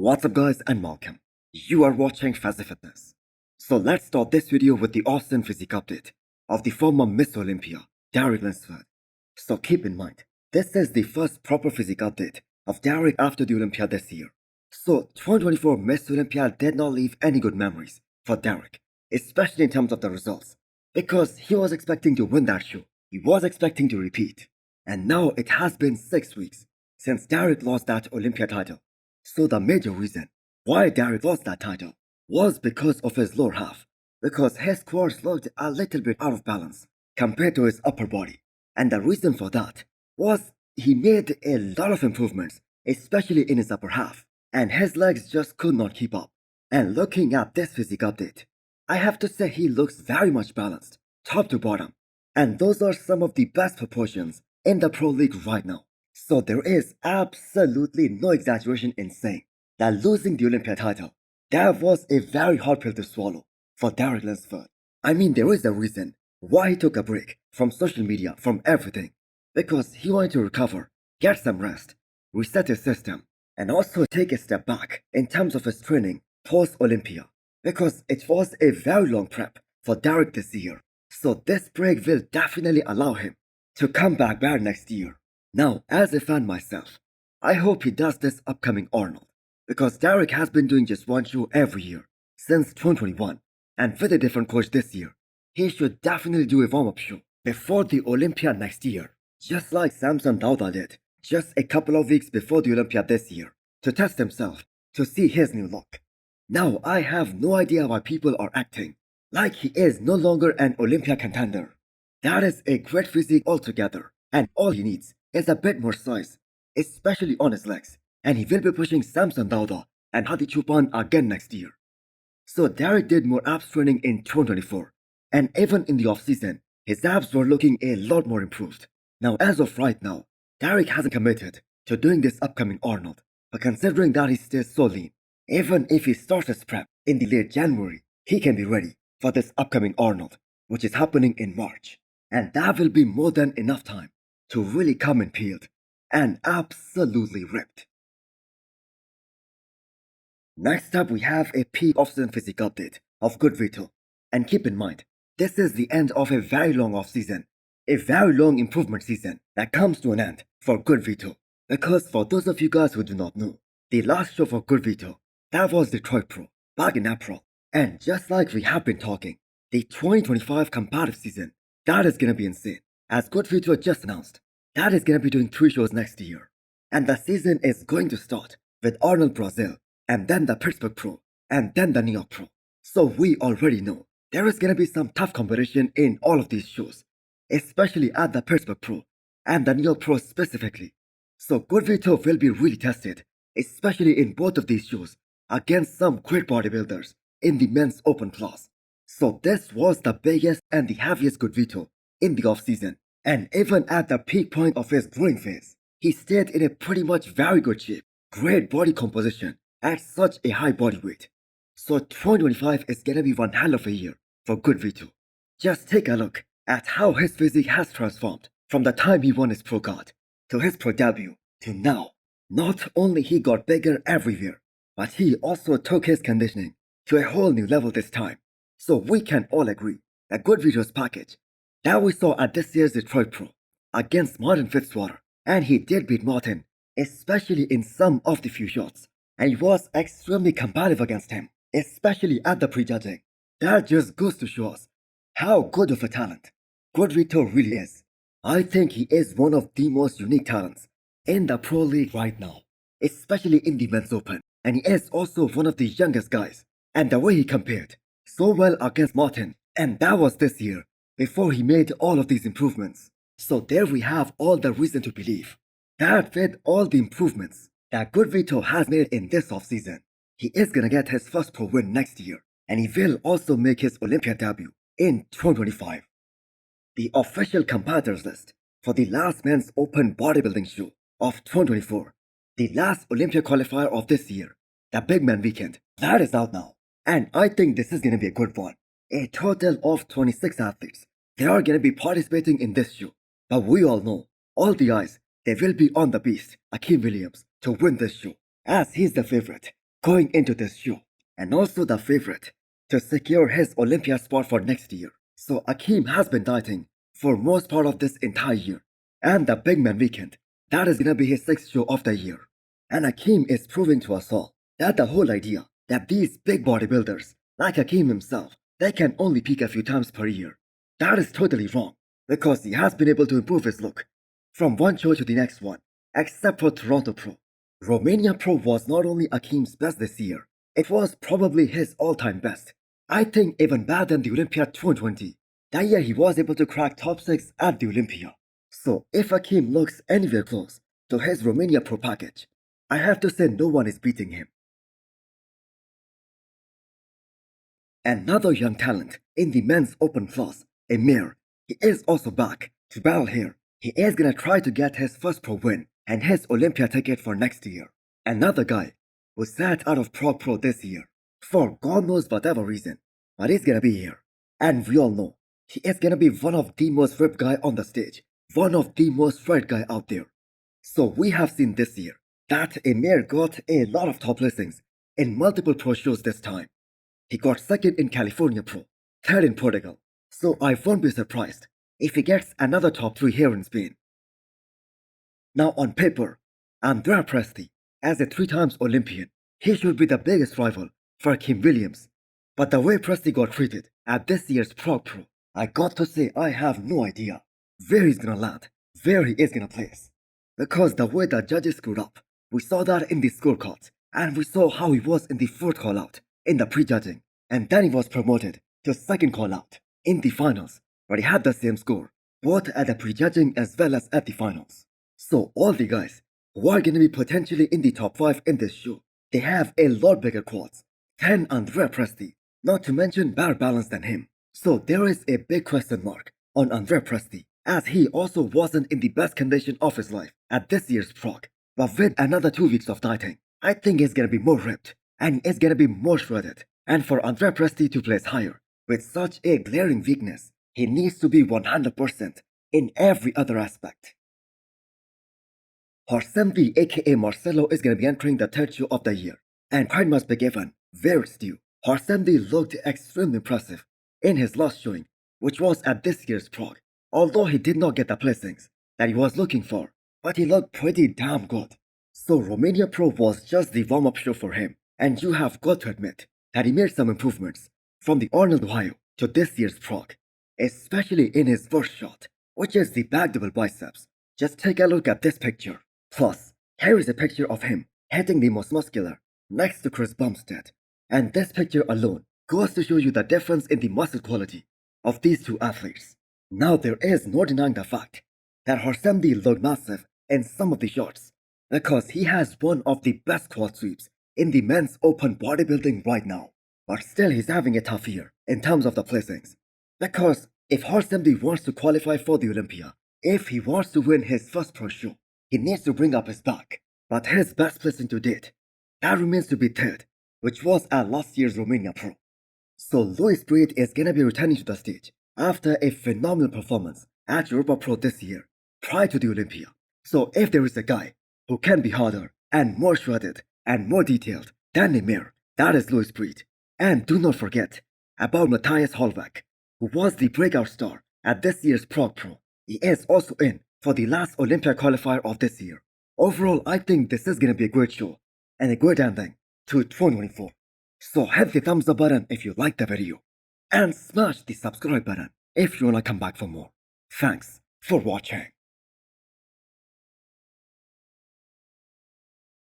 What's up guys, I'm Malcolm. You are watching Fazi Fitness. So let's start this video with the awesome physique update of the former Miss Olympia, Derek Linsford. So keep in mind, this is the first proper physique update of Derek after the Olympia this year. So 2024 Miss Olympia did not leave any good memories for Derek, especially in terms of the results, because he was expecting to win that show. He was expecting to repeat. And now it has been 6 weeks since Derek lost that Olympia title. So the major reason why Derek lost that title was because of his lower half, because his quads looked a little bit out of balance compared to his upper body. And the reason for that was he made a lot of improvements, especially in his upper half, and his legs just could not keep up. And looking at this physique update, I have to say he looks very much balanced, top to bottom. And those are some of the best proportions in the pro league right now. So there is absolutely no exaggeration in saying that losing the Olympia title, that was a very hard pill to swallow for Derek Linsford. I mean, there is a reason why he took a break from social media, from everything, because he wanted to recover, get some rest, reset his system, and also take a step back in terms of his training post-Olympia, because it was a very long prep for Derek this year. So this break will definitely allow him to come back better next year. Now, as a fan myself, I hope he does this upcoming Arnold, because Derek has been doing just one show every year since 2021, and with a different coach this year, he should definitely do a warm-up show before the Olympia next year, just like Samson Dauda did just a couple of weeks before the Olympia this year, to test himself, to see his new look. Now, I have no idea why people are acting like he is no longer an Olympia contender. That is a great physique altogether, and all he needs is a bit more size, especially on his legs, and he will be pushing Samson Dauda and Hadi Chupan again next year. So Derek did more abs training in 2024, and even in the off-season, his abs were looking a lot more improved. Now as of right now, Derek hasn't committed to doing this upcoming Arnold, but considering that he stays so lean, even if he starts his prep in the late January, he can be ready for this upcoming Arnold, which is happening in March, and that will be more than enough time to really come in peeled and absolutely ripped. Next up, we have a peak off-season physique update of good Vito. And keep in mind, this is the end of a very long off-season, a very long improvement season that comes to an end for good Vito. Because for those of you guys who do not know, the last show for good Vito, that was Detroit Pro, back in April. And just like we have been talking, the 2025 competitive season, that is gonna be insane. As good Vito just announced, that is gonna be doing 3 shows next year. And the season is going to start with Arnold Brazil, and then the Pittsburgh Pro, and then the New York Pro. So we already know there is gonna be some tough competition in all of these shows, especially at the Pittsburgh Pro, and the New York Pro specifically. So good Vito will be really tested, especially in both of these shows, against some great bodybuilders in the men's open class. So this was the biggest and the heaviest good Vito in the off-season, and even at the peak point of his growing phase, he stayed in a pretty much very good shape, great body composition at such a high body weight. So 2025 is gonna be one hell of a year for good Vito. Just take a look at how his physique has transformed from the time he won his pro card to his pro debut to now. Not only he got bigger everywhere, but he also took his conditioning to a whole new level this time. So we can all agree that good Vito's package that we saw at this year's Detroit Pro against Martin Fitzwater, and he did beat Martin, especially in some of the few shots, and he was extremely competitive against him, especially at the prejudging. That just goes to show us how good of a talent good Vito really is. I think he is one of the most unique talents in the pro league right now, especially in the men's open, and he is also one of the youngest guys. And the way he compared so well against Martin, and that was this year, before he made all of these improvements. So there we have all the reason to believe that with all the improvements that good Vito has made in this off-season, he is gonna get his first pro win next year, and he will also make his Olympia debut in 2025. The official competitors list for the last men's open bodybuilding show of 2024, the last Olympia qualifier of this year, the Big Man Weekend, that is out now. And I think this is gonna be a good one. A total of 26 athletes, they are gonna be participating in this show. But we all know, all the eyes, they will be on the beast, Akim Williams, to win this show, as he's the favorite going into this show, and also the favorite to secure his Olympia spot for next year. So Akim has been dieting for most part of this entire year, and the Big Man Weekend, that is gonna be his sixth show of the year. And Akim is proving to us all that the whole idea that these big bodybuilders, like Akim himself, they can only peak a few times per year, that is totally wrong, because he has been able to improve his look from one show to the next one, except for Toronto Pro. Romania Pro was not only Akim's best this year, it was probably his all-time best. I think even better than the Olympia 2020. That year he was able to crack top 6 at the Olympia. So if Akim looks anywhere close to his Romania Pro package, I have to say no one is beating him. Another young talent in the men's open class, Emir, he is also back to battle here. He is gonna try to get his first pro win and his Olympia ticket for next year. Another guy who sat out of Prague Pro this year for God knows whatever reason, but he's gonna be here. And we all know he is gonna be one of the most ripped guy on the stage, one of the most shredded guy out there. So we have seen this year that Emir got a lot of top listings in multiple pro shows this time. He got second in California Pro, third in Portugal, so I won't be surprised if he gets another top 3 here in Spain. Now on paper, Andrea Presti, as a 3 times Olympian, he should be the biggest rival for Akim Williams. But the way Presti got treated at this year's Prague Pro, I got to say I have no idea where he's gonna land, where he is gonna place. Because the way the judges screwed up, we saw that in the scorecards, and we saw how he was in the 4th call out in the prejudging, and then he was promoted to 2nd call out in the finals, where he had the same score, both at the prejudging as well as at the finals. So all the guys who are gonna be potentially in the top 5 in this show, they have a lot bigger quads than Andrea Presti, not to mention better balance than him. So there is a big question mark on Andrea Presti, as he also wasn't in the best condition of his life at this year's Prague. But with another 2 weeks of dieting, I think he's gonna be more ripped and is gonna be more shredded. And for Andrea Presti to place higher with such a glaring weakness, he needs to be 100% in every other aspect. Horsemdi aka Marcelo is gonna be entering the 3rd show of the year, and credit must be given where it's due. Horsemdi looked extremely impressive in his last showing, which was at this year's Prague. Although he did not get the placings that he was looking for, but he looked pretty damn good. So Romania Pro was just the warm-up show for him, and you have got to admit that he made some improvements from the Arnold Ohio to this year's Prague, especially in his first shot, which is the back double biceps. Just take a look at this picture. Plus, here is a picture of him hitting the most muscular next to Chris Bumstead, and this picture alone goes to show you the difference in the muscle quality of these 2 athletes. Now there is no denying the fact that Horsemdi looked massive in some of the shots, because he has one of the best quad sweeps in the men's open bodybuilding right now. But still he's having a tough year in terms of the placings, because if Horsemdi wants to qualify for the Olympia, if he wants to win his first pro show, he needs to bring up his back. But his best placing to date, that remains to be 3rd, which was at last year's Romania Pro. So Louis Breed is gonna be returning to the stage after a phenomenal performance at Europa Pro this year, prior to the Olympia. So if there is a guy who can be harder and more shredded and more detailed than Emir, that is Louis Breed. And do not forget about Matthias Holweg, who was the breakout star at this year's Prague Pro. He is also in for the last Olympia qualifier of this year. Overall, I think this is gonna be a great show and a great ending to 2024. So hit the thumbs up button if you liked the video, and smash the subscribe button if you wanna come back for more. Thanks for watching.